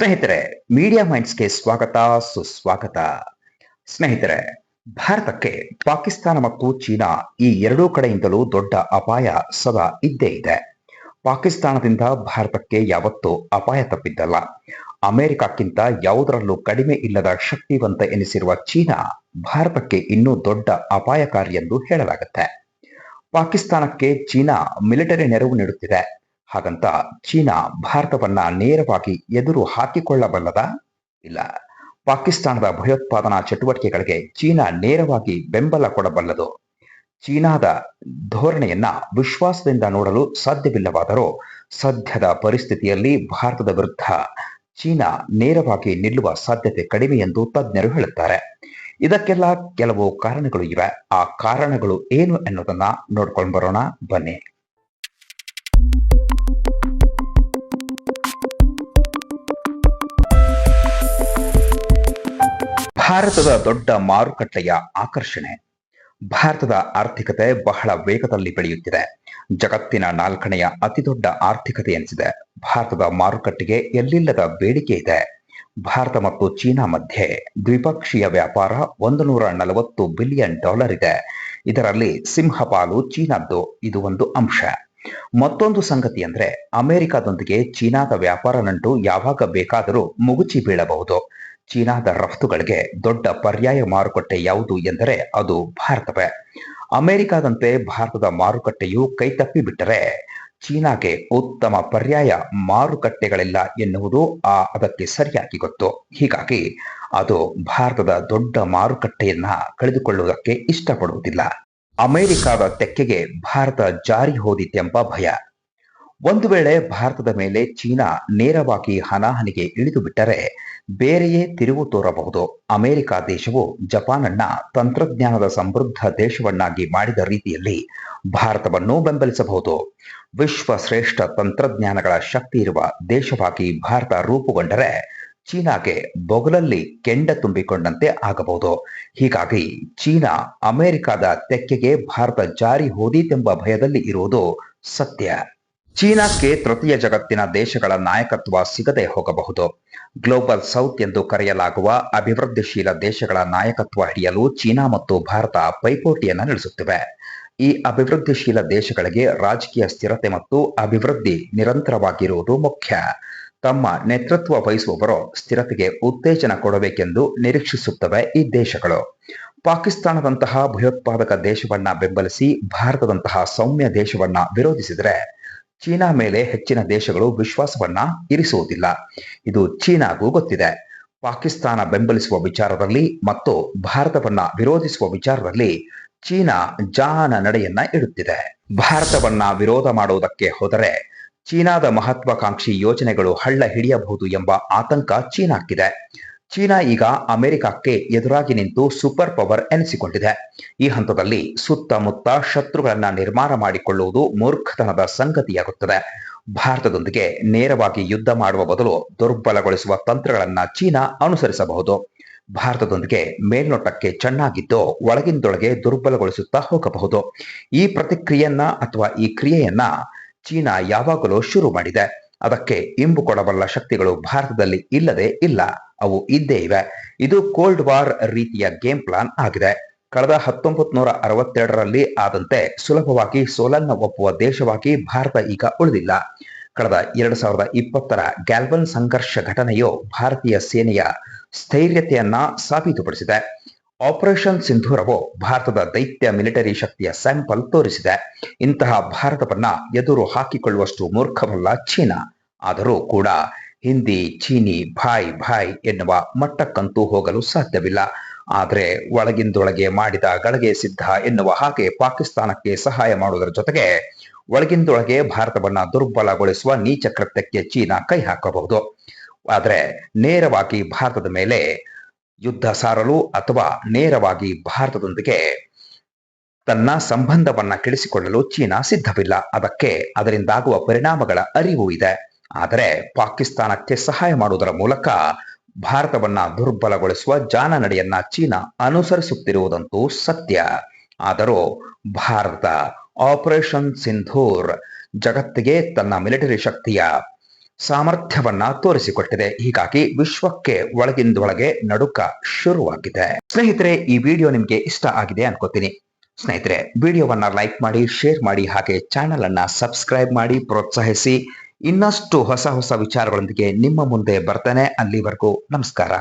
ಸ್ನೇಹಿತರೆ, ಮೀಡಿಯಾ ಮೈಂಡ್ಸ್ಗೆ ಸ್ವಾಗತ ಸುಸ್ವಾಗತ. ಸ್ನೇಹಿತರೆ, ಭಾರತಕ್ಕೆ ಪಾಕಿಸ್ತಾನ ಮತ್ತು ಚೀನಾ ಈ ಎರಡೂ ಕಡೆಯಿಂದಲೂ ದೊಡ್ಡ ಅಪಾಯ ಸದಾ ಇದ್ದೇ ಇದೆ. ಪಾಕಿಸ್ತಾನದಿಂದ ಭಾರತಕ್ಕೆ ಯಾವತ್ತೂ ಅಪಾಯ ತಪ್ಪಿದ್ದಲ್ಲ. ಅಮೆರಿಕಕ್ಕಿಂತ ಯಾವುದರಲ್ಲೂ ಕಡಿಮೆ ಇಲ್ಲದ ಶಕ್ತಿವಂತ ಎನಿಸಿರುವ ಚೀನಾ ಭಾರತಕ್ಕೆ ಇನ್ನೂ ದೊಡ್ಡ ಅಪಾಯಕಾರಿ ಎಂದು ಹೇಳಲಾಗುತ್ತೆ. ಪಾಕಿಸ್ತಾನಕ್ಕೆ ಚೀನಾ ಮಿಲಿಟರಿ ನೆರವು ನೀಡುತ್ತಿದೆ. ಹಾಗಂತ ಚೀನಾ ಭಾರತವನ್ನ ನೇರವಾಗಿ ಎದುರು ಹಾಕಿಕೊಳ್ಳಬಲ್ಲದ? ಇಲ್ಲ. ಪಾಕಿಸ್ತಾನದ ಭಯೋತ್ಪಾದನಾ ಚಟುವಟಿಕೆಗಳಿಗೆ ಚೀನಾ ನೇರವಾಗಿ ಬೆಂಬಲ ಕೊಡಬಲ್ಲದು. ಚೀನಾದ ಧೋರಣೆಯನ್ನ ವಿಶ್ವಾಸದಿಂದ ನೋಡಲು ಸಾಧ್ಯವಿಲ್ಲವಾದರೂ ಸದ್ಯದ ಪರಿಸ್ಥಿತಿಯಲ್ಲಿ ಭಾರತದ ವಿರುದ್ಧ ಚೀನಾ ನೇರವಾಗಿ ನಿಲ್ಲುವ ಸಾಧ್ಯತೆ ಕಡಿಮೆ ಎಂದು ತಜ್ಞರು ಹೇಳುತ್ತಾರೆ. ಇದಕ್ಕೆಲ್ಲ ಕೆಲವು ಕಾರಣಗಳು ಇವೆ. ಆ ಕಾರಣಗಳು ಏನು ಎನ್ನುವುದನ್ನ ನೋಡ್ಕೊಂಡು ಬರೋಣ ಬನ್ನಿ. ಭಾರತದ ದೊಡ್ಡ ಮಾರುಕಟ್ಟೆಯ ಆಕರ್ಷಣೆ. ಭಾರತದ ಆರ್ಥಿಕತೆ ಬಹಳ ವೇಗದಲ್ಲಿ ಬೆಳೆಯುತ್ತಿದೆ. ಜಗತ್ತಿನ 4ನೆಯ ಅತಿದೊಡ್ಡ ಆರ್ಥಿಕತೆ ಎನಿಸಿದೆ. ಭಾರತದ ಮಾರುಕಟ್ಟೆಗೆ ಎಲ್ಲಿಲ್ಲದ ಬೇಡಿಕೆ ಇದೆ. ಭಾರತ ಮತ್ತು ಚೀನಾ ಮಧ್ಯೆ ದ್ವಿಪಕ್ಷೀಯ ವ್ಯಾಪಾರ $140 ಬಿಲಿಯನ್ ಇದೆ. ಇದರಲ್ಲಿ ಸಿಂಹಪಾಲು ಚೀನಾದ್ದು. ಇದು ಒಂದು ಅಂಶ. ಮತ್ತೊಂದು ಸಂಗತಿ ಅಂದ್ರೆ ಅಮೆರಿಕದೊಂದಿಗೆ ಚೀನಾದ ವ್ಯಾಪಾರ ನಂಟು ಯಾವಾಗ ಬೇಕಾದರೂ ಮುಗುಚಿ ಬೀಳಬಹುದು. ಚೀನಾದ ರಫ್ತುಗಳಿಗೆ ದೊಡ್ಡ ಪರ್ಯಾಯ ಮಾರುಕಟ್ಟೆ ಯಾವುದು ಎಂದರೆ ಅದು ಭಾರತವೇ. ಅಮೆರಿಕದಂತೆ ಭಾರತದ ಮಾರುಕಟ್ಟೆಯು ಕೈತಪ್ಪಿ ಬಿಟ್ಟರೆ ಚೀನಾಗೆ ಉತ್ತಮ ಪರ್ಯಾಯ ಮಾರುಕಟ್ಟೆಗಳಿಲ್ಲ ಎನ್ನುವುದು ಅದಕ್ಕೆ ಸರಿಯಾಗಿ ಗೊತ್ತು. ಹೀಗಾಗಿ ಅದು ಭಾರತದ ದೊಡ್ಡ ಮಾರುಕಟ್ಟೆಯನ್ನ ಕಳೆದುಕೊಳ್ಳುವುದಕ್ಕೆ ಇಷ್ಟಪಡುವುದಿಲ್ಲ. ಅಮೆರಿಕದ ತೆಕ್ಕೆಗೆ ಭಾರತ ಜಾರಿ ಹೋದಿತೆಂಬ ಭಯ. ಒಂದು ವೇಳೆ ಭಾರತದ ಮೇಲೆ ಚೀನಾ ನೇರವಾಗಿ ಹಣಾಹಣಿಗೆ ಇಳಿದು ಬಿಟ್ಟರೆ ಬೇರೆಯೇ ತಿರುವು ತೋರಬಹುದು. ಅಮೆರಿಕ ದೇಶವು ಜಪಾನನ್ನ ತಂತ್ರಜ್ಞಾನದ ಸಮೃದ್ಧ ದೇಶವನ್ನಾಗಿ ಮಾಡಿದ ರೀತಿಯಲ್ಲಿ ಭಾರತವನ್ನು ಬೆಂಬಲಿಸಬಹುದು. ವಿಶ್ವ ಶ್ರೇಷ್ಠ ತಂತ್ರಜ್ಞಾನಗಳ ಶಕ್ತಿ ಇರುವ ದೇಶವಾಗಿ ಭಾರತ ರೂಪುಗೊಂಡರೆ ಚೀನಾಗೆ ಬೊಗಲಲ್ಲಿ ಕೆಂಡ ತುಂಬಿಕೊಂಡಂತೆ ಆಗಬಹುದು. ಹೀಗಾಗಿ ಚೀನಾ ಅಮೆರಿಕದ ತೆಕ್ಕೆಗೆ ಭಾರತ ಜಾರಿ ಹೋದೀತೆಂಬ ಭಯದಲ್ಲಿ ಇರುವುದು ಸತ್ಯ. ಚೀನಾಕ್ಕೆ ತೃತೀಯ ಜಗತ್ತಿನ ದೇಶಗಳ ನಾಯಕತ್ವ ಸಿಗದೆ ಹೋಗಬಹುದು. ಗ್ಲೋಬಲ್ ಸೌತ್ ಎಂದು ಕರೆಯಲಾಗುವ ಅಭಿವೃದ್ಧಿಶೀಲ ದೇಶಗಳ ನಾಯಕತ್ವ ಹಿಡಿಯಲು ಚೀನಾ ಮತ್ತು ಭಾರತ ಪೈಪೋಟಿಯನ್ನ ನಡೆಸುತ್ತಿವೆ. ಈ ಅಭಿವೃದ್ಧಿಶೀಲ ದೇಶಗಳಿಗೆ ರಾಜಕೀಯ ಸ್ಥಿರತೆ ಮತ್ತು ಅಭಿವೃದ್ಧಿ ನಿರಂತರವಾಗಿರುವುದು ಮುಖ್ಯ. ತಮ್ಮ ನೇತೃತ್ವ ವಹಿಸುವವರು ಸ್ಥಿರತೆಗೆ ಉತ್ತೇಜನ ಕೊಡಬೇಕೆಂದು ನಿರೀಕ್ಷಿಸುತ್ತವೆ ಈ ದೇಶಗಳು. ಪಾಕಿಸ್ತಾನದಂತಹ ಭಯೋತ್ಪಾದಕ ದೇಶವನ್ನ ಬೆಂಬಲಿಸಿ ಭಾರತದಂತಹ ಸೌಮ್ಯ ದೇಶವನ್ನ ವಿರೋಧಿಸಿದರೆ ಚೀನಾ ಮೇಲೆ ಹೆಚ್ಚಿನ ದೇಶಗಳು ವಿಶ್ವಾಸವನ್ನ ಇರಿಸುವುದಿಲ್ಲ. ಇದು ಚೀನಾಗೂ ಗೊತ್ತಿದೆ. ಪಾಕಿಸ್ತಾನ ಬೆಂಬಲಿಸುವ ವಿಚಾರದಲ್ಲಿ ಮತ್ತು ಭಾರತವನ್ನ ವಿರೋಧಿಸುವ ವಿಚಾರದಲ್ಲಿ ಚೀನಾ ಜಾಣ ನಡೆಯನ್ನ ಇಡುತ್ತಿದೆ. ಭಾರತವನ್ನ ವಿರೋಧ ಮಾಡುವುದಕ್ಕೆ ಹೋದರೆ ಚೀನಾದ ಮಹತ್ವಾಕಾಂಕ್ಷಿ ಯೋಜನೆಗಳು ಹಳ್ಳ ಹಿಡಿಯಬಹುದು ಎಂಬ ಆತಂಕ ಚೀನಾಕ್ಕಿದೆ. ಚೀನಾ ಈಗ ಅಮೆರಿಕಕ್ಕೆ ಎದುರಾಗಿ ನಿಂತು ಸೂಪರ್ ಪವರ್ ಎನಿಸಿಕೊಂಡಿದೆ. ಈ ಹಂತದಲ್ಲಿ ಸುತ್ತಮುತ್ತ ಶತ್ರುಗಳನ್ನ ನಿರ್ಮಾಣ ಮಾಡಿಕೊಳ್ಳುವುದು ಮೂರ್ಖತನದ ಸಂಗತಿಯಾಗುತ್ತದೆ. ಭಾರತದೊಂದಿಗೆ ನೇರವಾಗಿ ಯುದ್ಧ ಮಾಡುವ ಬದಲು ದುರ್ಬಲಗೊಳಿಸುವ ತಂತ್ರಗಳನ್ನ ಚೀನಾ ಅನುಸರಿಸಬಹುದು. ಭಾರತದೊಂದಿಗೆ ಮೇಲ್ನೋಟಕ್ಕೆ ಚೆನ್ನಾಗಿದ್ದು ಒಳಗಿಂದೊಳಗೆ ದುರ್ಬಲಗೊಳಿಸುತ್ತಾ ಹೋಗಬಹುದು. ಈ ಪ್ರತಿಕ್ರಿಯೆಯನ್ನ ಅಥವಾ ಈ ಕ್ರಿಯೆಯನ್ನ ಚೀನಾ ಯಾವಾಗಲೂ ಶುರು ಮಾಡಿದೆ. ಅದಕ್ಕೆ ಇಂಬು ಕೊಡಬಲ್ಲ ಶಕ್ತಿಗಳು ಭಾರತದಲ್ಲಿ ಇಲ್ಲದೆ ಇಲ್ಲ, ಅವು ಇದ್ದೇ ಇವೆ. ಇದು ಕೋಲ್ಡ್ ವಾರ್ ರೀತಿಯ ಗೇಮ್ ಪ್ಲಾನ್ ಆಗಿದೆ. ಕಳೆದ 1962ರಲ್ಲಿ ಆದಂತೆ ಸುಲಭವಾಗಿ ಸೋಲನ್ನ ಒಪ್ಪುವ ದೇಶವಾಗಿ ಭಾರತ ಈಗ ಉಳಿದಿಲ್ಲ. ಕಳೆದ 2020ರ ಗ್ಯಾಲ್ವನ್ ಸಂಘರ್ಷ ಘಟನೆಯು ಭಾರತೀಯ ಸೇನೆಯ ಸ್ಥೈರ್ಯತೆಯನ್ನ ಸಾಬೀತುಪಡಿಸಿದೆ. ಆಪರೇಷನ್ ಸಿಂಧೂರವು ಭಾರತದ ದೈತ್ಯ ಮಿಲಿಟರಿ ಶಕ್ತಿಯ ಸ್ಯಾಂಪಲ್ ತೋರಿಸಿದೆ. ಇಂತಹ ಭಾರತವನ್ನ ಎದುರು ಹಾಕಿಕೊಳ್ಳುವಷ್ಟು ಮೂರ್ಖವಲ್ಲ ಚೀನಾ. ಆದರೂ ಕೂಡ ಹಿಂದಿ, ಚೀನಿ ಭಾಯ್ ಭಾಯ್ ಎನ್ನುವ ಮಟ್ಟಕ್ಕಂತೂ ಹೋಗಲು ಸಾಧ್ಯವಿಲ್ಲ. ಆದರೆ ಒಳಗಿಂದೊಳಗೆ ಮಾಡಿದ ಗಳಿಗೆ ಸಿದ್ಧ ಎನ್ನುವ ಹಾಗೆ ಪಾಕಿಸ್ತಾನಕ್ಕೆ ಸಹಾಯ ಮಾಡುವುದರ ಜೊತೆಗೆ ಒಳಗಿಂದೊಳಗೆ ಭಾರತವನ್ನ ದುರ್ಬಲಗೊಳಿಸುವ ನೀಚ ಕೃತ್ಯಕ್ಕೆ ಚೀನಾ ಕೈ ಹಾಕಬಹುದು. ಆದರೆ ನೇರವಾಗಿ ಭಾರತದ ಮೇಲೆ ಯುದ್ಧ ಸಾರಲು ಅಥವಾ ನೇರವಾಗಿ ಭಾರತದೊಂದಿಗೆ ತನ್ನ ಸಂಬಂಧವನ್ನ ಕೆಡಿಸಿಕೊಳ್ಳಲು ಚೀನಾ ಸಿದ್ಧವಿಲ್ಲ. ಅದಕ್ಕೆ ಅದರಿಂದಾಗುವ ಪರಿಣಾಮಗಳ ಅರಿವು ಇದೆ. ಆದರೆ ಪಾಕಿಸ್ತಾನಕ್ಕೆ ಸಹಾಯ ಮಾಡುವುದರ ಮೂಲಕ ಭಾರತವನ್ನ ದುರ್ಬಲಗೊಳಿಸುವ ಜಾಣ ನಡೆಯನ್ನ ಚೀನಾ ಅನುಸರಿಸುತ್ತಿರುವುದಂತೂ ಸತ್ಯ. ಆದರೂ ಭಾರತ ಆಪರೇಷನ್ ಸಿಂಧೂರ್ ಜಗತ್ತಿಗೆ ತನ್ನ ಮಿಲಿಟರಿ ಶಕ್ತಿಯ ಸಾಮರ್ಥ್ಯವನ್ನ ತೋರಿಸಿಕೊಟ್ಟಿದೆ. ಹೀಗಾಗಿ ವಿಶ್ವಕ್ಕೆ ಒಳಗಿಂದೊಳಗೆ ನಡುಕ ಶುರುವಾಗಿದೆ. ಸ್ನೇಹಿತರೆ, ಈ ವಿಡಿಯೋ ನಿಮ್ಗೆ ಇಷ್ಟ ಆಗಿದೆ ಅನ್ಕೋತೀನಿ. ಸ್ನೇಹಿತರೆ, ವಿಡಿಯೋವನ್ನ ಲೈಕ್ ಮಾಡಿ, ಶೇರ್ ಮಾಡಿ, ಹಾಗೆ ಚಾನೆಲ್ ಅನ್ನ ಸಬ್ಸ್ಕ್ರೈಬ್ ಮಾಡಿ ಪ್ರೋತ್ಸಾಹಿಸಿ. ಇನ್ನಷ್ಟು ಹೊಸ ವಿಚಾರಗಳೊಂದಿಗೆ ನಿಮ್ಮ ಮುಂದೆ ಬರ್ತೇನೆ. ಅಲ್ಲಿವರೆಗೂ ನಮಸ್ಕಾರ.